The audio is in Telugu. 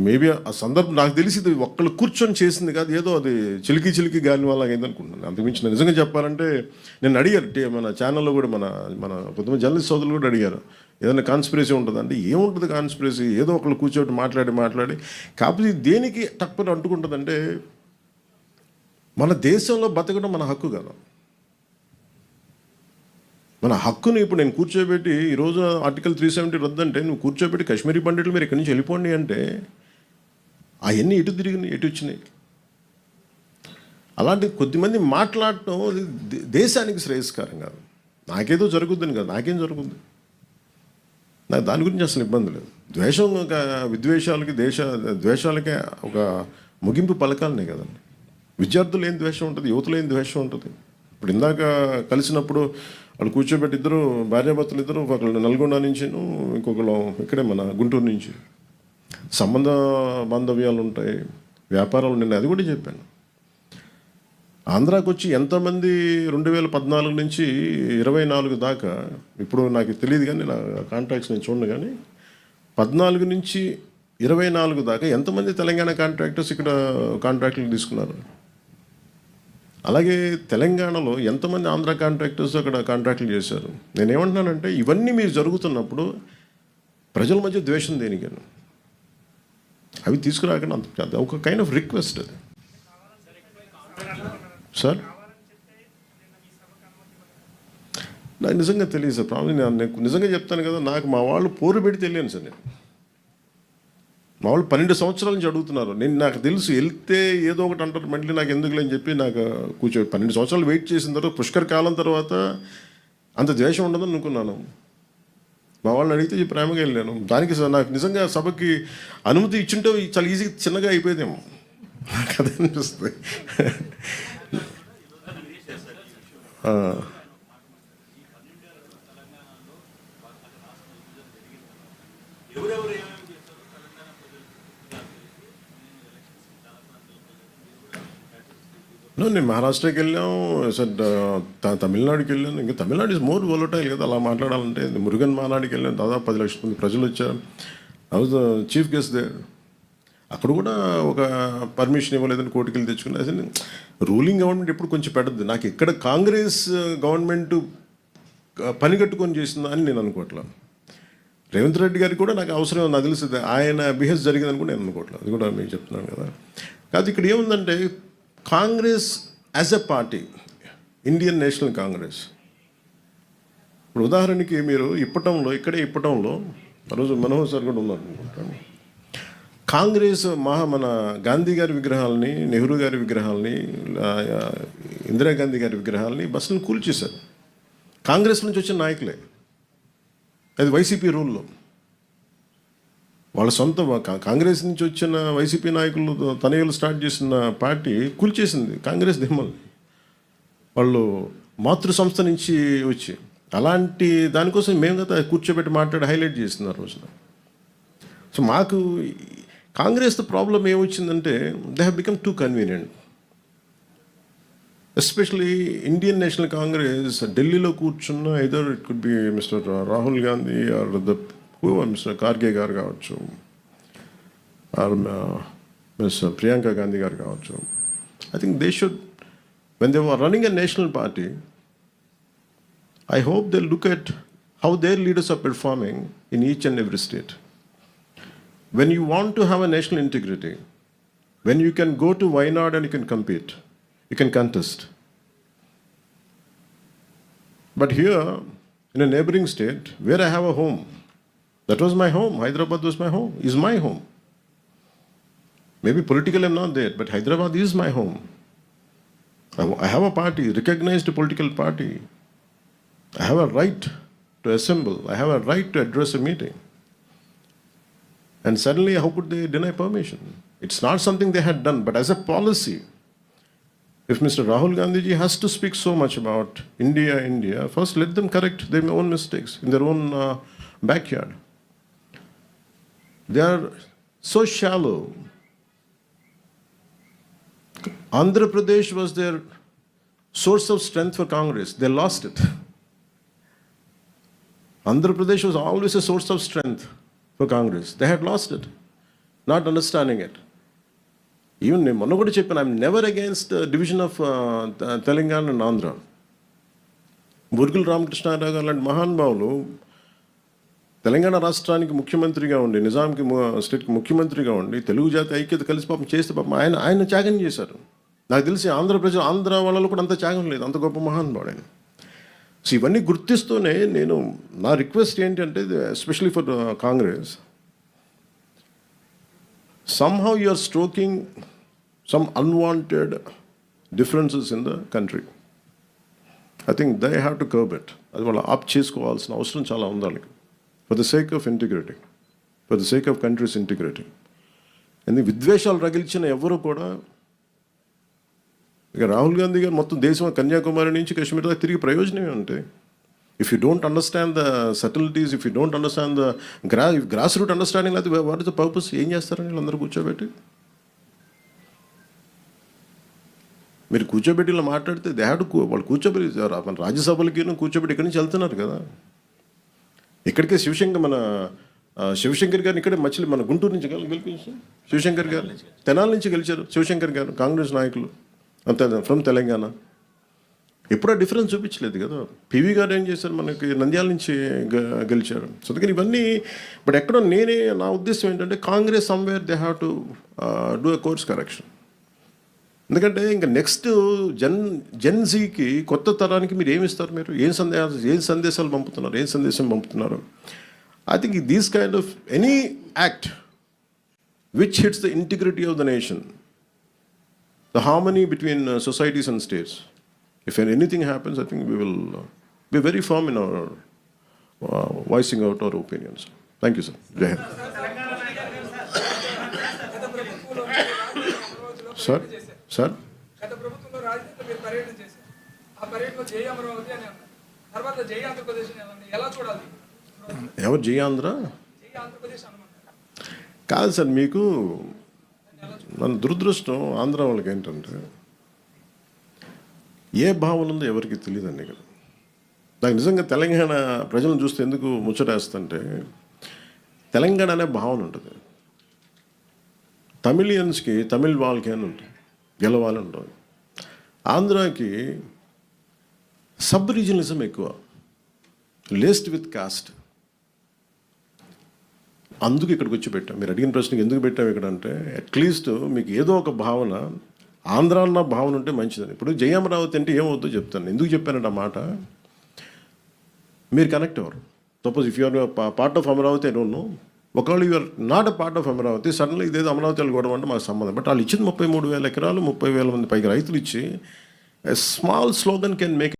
మేబీ ఆ సందర్భం నాకు తెలిసి ఇది ఒక్కళ్ళు కూర్చొని చేసింది కాదు, ఏదో అది చిలికి గాలి వల్ల అయింది అనుకుంటున్నాను. అంతకుమించి నిజంగా చెప్పాలంటే నేను అడిగారు మన ఛానల్లో కూడా మన మన కొంతమంది జర్నలిస్ట్ సోదరులు కూడా అడిగారు, ఏదైనా కాన్స్పిరసీ ఉంటుంది అంటే ఏముంటుంది కాన్స్పిరసీ, ఏదో ఒకళ్ళు కూర్చోటి మాట్లాడి కాకపోతే దేనికి తక్కువ అంటుకుంటుందంటే మన దేశంలో బతకడం మన హక్కు కదా. మన హక్కుని ఇప్పుడు నేను కూర్చోబెట్టి ఈరోజు ఆర్టికల్ 370 రద్దంటే నువ్వు కూర్చోబెట్టి కాశ్మీరీ పండితులు మీరు ఇక్కడి నుంచి వెళ్ళిపోండి అంటే అవన్నీ ఎటు తిరిగినాయి, ఎటు వచ్చినాయి. అలాంటి కొద్దిమంది మాట్లాడటం దేశానికి శ్రేయస్కరం కాదు. నాకేదో జరుగుద్దని కాదు, నాకేం జరుగుద్ది, నాకు దాని గురించి అసలు ఇబ్బంది లేదు. ద్వేషం విద్వేషాలకి ద్వేషాలకే ఒక ముగింపు పలకాలనే కదండి. విద్యార్థులు ఏం ద్వేషం ఉంటుంది, యువతలో ఏం ద్వేషం ఉంటుంది. ఇప్పుడు ఇందాక కలిసినప్పుడు వాళ్ళు కూర్చోబెట్టి ఇద్దరు భార్యాభర్తలు ఇద్దరు, ఒకళ్ళు నల్గొండ నుంచి, ఇంకొకళ్ళు ఇక్కడే మన గుంటూరు నుంచి. సంబంధ బాంధవ్యాలు ఉంటాయి, వ్యాపారాలు. నేను అది కూడా చెప్పాను. ఆంధ్రాకి వచ్చి ఎంతమంది 2014 నుంచి 24 దాకా, ఇప్పుడు నాకు తెలియదు కానీ నా కాంట్రాక్ట్స్ నేను చూడను కానీ 14 నుంచి 24 దాకా ఎంతమంది తెలంగాణ కాంట్రాక్టర్స్ ఇక్కడ కాంట్రాక్టులు తీసుకున్నారు. అలాగే తెలంగాణలో ఎంతమంది ఆంధ్ర కాంట్రాక్టర్స్ అక్కడ కాంట్రాక్టులు చేశారు. నేనేమంటున్నానంటే ఇవన్నీ మీరు జరుగుతున్నప్పుడు ప్రజల మధ్య ద్వేషం దేనికని అవి తీసుకురాకుండా అంత ఒక కైండ్ ఆఫ్ రిక్వెస్ట్ అది. సార్ నాకు నిజంగా తెలియదు సార్, ప్రాబ్లం నేను నిజంగా చెప్తాను కదా, నాకు మా వాళ్ళు పోరు పెట్టి తెలియను సార్. నేను మా వాళ్ళు 12 సంవత్సరాల నుంచి అడుగుతున్నారు. నాకు తెలుసు వెళ్తే ఏదో ఒకటి అంటారు, మళ్ళీ నాకు ఎందుకులే అని చెప్పి నాకు 12 సంవత్సరాలు వెయిట్ చేసిన తర్వాత పుష్కర్ కాలం తర్వాత అంత ద్వేషం ఉండదని అనుకున్నాను. మా వాళ్ళని అడిగితే ప్రేమగా వెళ్ళాను. దానికి నాకు నిజంగా సభకి అనుమతి ఇచ్చుంటే చాలా ఈజీగా చిన్నగా అయిపోయేదేమో, నాకు అదే అనిపిస్తుంది. నేను మహారాష్ట్రకి వెళ్ళాం సార్, తమిళనాడుకి వెళ్ళాను. ఇంకా తమిళనాడు ఇస్ మోర్ వోలటైల్ కదా అలా మాట్లాడాలంటే. మురుగన్ మానాడికి వెళ్ళాను, దాదాపు 10 లక్షల మంది ప్రజలు వచ్చారు. I was the chief guest they. అక్కడ కూడా ఒక పర్మిషన్ ఇవ్వలేదని కోర్టుకి వెళ్ళి తెచ్చుకున్నా. అసలు రూలింగ్ గవర్నమెంట్ ఎప్పుడు కొంచెం పెడద్దు. నాకు ఇక్కడ కాంగ్రెస్ గవర్నమెంట్ పని కట్టుకొని చేసిందా అని నేను అనుకోవట్లేదు. రేవంత్ రెడ్డి గారికి కూడా నాకు అవసరం నాకు తెలుస్తుంది, ఆయన బిహేవ్ జరిగిందని కూడా నేను అనుకోవట్లేదు. అది కూడా మీకు చెప్తున్నాను కదా. కాదు ఇక్కడ ఏముందంటే Congress as a party, Indian National Congress, ఇప్పుడు ఉదాహరణకి మీరు ఇప్పటంలో ఆ రోజు మనోహర్ సార్ కూడా ఉన్నారు అనుకుంటాను. కాంగ్రెస్ మన గాంధీ గారి విగ్రహాలని, నెహ్రూ గారి విగ్రహాలని, ఇందిరాగాంధీ గారి విగ్రహాలని బస్సులను కూల్చేశారు. కాంగ్రెస్ నుంచి వచ్చిన నాయకులే. అది వైసీపీ రూల్లో వాళ్ళ సొంత కాంగ్రెస్ నుంచి వచ్చిన వైసీపీ నాయకులు తనయులు స్టార్ట్ చేసిన పార్టీ కూల్చేసింది కాంగ్రెస్ దిమ్మల్ని. వాళ్ళు మాతృ సంస్థ నుంచి వచ్చి అలాంటి దానికోసం మేము కదా కూర్చోబెట్టి మాట్లాడి హైలైట్ చేస్తున్నారు రోజున. సో మాకు కాంగ్రెస్ ప్రాబ్లం ఏమొచ్చిందంటే they have become too convenient. Especially Indian National Congress ఢిల్లీలో కూర్చున్న either it could be mister Rahul Gandhi or mister Kharge గారు కావచ్చు, ఆర్ మిస్ ప్రియాంక గాంధీ గారు కావచ్చు. I think they should, when they were running a national party, I hope they'll look at how their leaders are performing in each and every state. When you want to have a national integrity, when you can go to Wayanad and you can compete, you can contest. But here, in a neighboring state, where I have a home, that was my home, Hyderabad was my home, is my home. Maybe politically I'm not there, but Hyderabad is my home. I have a party, recognized political party. I have a right to assemble. I have a right to address a meeting. And suddenly, how could they deny permission? It's not something they had done, but as a policy, if Mr. Rahul Gandhiji has to speak so much about India, first let them correct their own mistakes in their own backyard. They are so shallow. Andhra Pradesh was their source of strength for Congress. They lost it. Andhra Pradesh was always a source of strength. for Congress. They had lost it, not understanding it. Even నేను మొన్న కూడా చెప్పాను, I'm never against division of Telangana and Andhra. Burgula Ramakrishna Rao గారు లాంటి మహానుభావులు తెలంగాణ రాష్ట్రానికి ముఖ్యమంత్రిగా ఉండి, నిజాంకి స్టేట్కి ముఖ్యమంత్రిగా ఉండి, తెలుగు జాతి ఐక్యత కలిసి పాపం చేస్తే పాపం ఆయన త్యాగం చేశారు. నాకు తెలిసి ఆంధ్ర వాళ్ళలో కూడా అంత త్యాగం లేదు, అంత గొప్ప మహానుభావుడు ఆయన. సో ఇవన్నీ గుర్తిస్తూనే నేను నా రిక్వెస్ట్ ఏంటంటే, especially for Congress, somehow you are stoking some unwanted differences in the country. I think they have to curb it. అది వాళ్ళు ఆప్ చేసుకోవాల్సిన అవసరం చాలా ఉంది వాళ్ళకి, for the sake of integrity, for the sake of countries integrity. ఎందుకు విద్వేషాలు రగిల్చిన ఎవరు కూడా, ఇక రాహుల్ గాంధీ గారు మొత్తం దేశం కన్యాకుమారి నుంచి కాశ్మీర్ దాకా తిరిగి ప్రయోజనమే ఉంటాయి. If you don't understand the subtleties, if you don't understand the grassroots understanding, what is the purpose? ఏం చేస్తారని వీళ్ళందరూ కూర్చోబెట్టి, మీరు కూర్చోబెట్టి ఇలా మాట్లాడితే దే హ్యావ్ టు, వాళ్ళు కూర్చోబెట్టి మన రాజ్యసభలకి కూర్చోబెట్టి ఇక్కడి నుంచి వెళ్తున్నారు కదా. ఇక్కడికే శివశంకర్ గారిని ఇక్కడే మధ్యలో మన గుంటూరు నుంచి గెలిపించారు. శివశంకర్ గారు తెనాల నుంచి గెలిచారు. శివశంకర్ గారు కాంగ్రెస్ నాయకులు అంతే, ఫ్రమ్ తెలంగాణ. ఎప్పుడూ డిఫరెన్స్ చూపించలేదు కదా. పివి గారు ఏం చేశారు, మనకి నంద్యాల నుంచి గెలిచారు. సో అందుకని ఇవన్నీ, బట్ ఎక్కడో నా ఉద్దేశం ఏంటంటే, Congress somewhere they have to do a course correction. ఎందుకంటే ఇంకా నెక్స్ట్ జెన్జీకి, కొత్త తరానికి మీరు ఏమి ఇస్తారు? మీరు ఏం సందేశం పంపుతున్నారు? I think these kind of any act which hits the integrity of the nation, the harmony between societies and states. If anything happens, I think we will be very firm in our voicing out our opinions. Thank you, sir. Jai Hind. Sir? Sir? ఎవరు జై ఆంధ్ర? కాదు సార్, మీకు మన దురదృష్టం ఆంధ్ర వాళ్ళకి ఏంటంటే, ఏ భావన ఉందో ఎవరికి తెలియదండి. ఇక్కడ నాకు నిజంగా తెలంగాణ ప్రజలను చూస్తే ఎందుకు ముచ్చటేస్తుంటే, తెలంగాణ అనే భావన ఉంటుంది. తమిళియన్స్కి, తమిళ్ వాళ్ళకి అని ఉంటుంది, గెలవాలని ఉంటుంది. ఆంధ్రాకి సబ్ రీజనలిజం ఎక్కువ, లేస్డ్ విత్ కాస్ట్. అందుకు ఇక్కడికి వచ్చి పెట్టాం. మీరు అడిగిన ప్రశ్నకి ఎందుకు పెట్టాం ఇక్కడ అంటే, అట్లీస్ట్ మీకు ఏదో ఒక భావన, ఆంధ్ర అన్న భావన ఉంటే మంచిదని. ఇప్పుడు జై అమరావతి అంటే ఏమవుతుందో చెప్తాను. ఎందుకు చెప్పానంటే ఆ మాట, మీరు కనెక్ట్ అవ్వరు. Suppose if you're part of Amaravati, I don't know, ఒకవేళ you're not a part of Amaravati, suddenly ఇదేదో అమరావతి వెళ్ళకూడదు అంటే మాకు సంబంధం. బట్ వాళ్ళు ఇచ్చింది 33,000 ఎకరాలు, 30,000 మంది పైకి రైతులు ఇచ్చి, a small slogan can make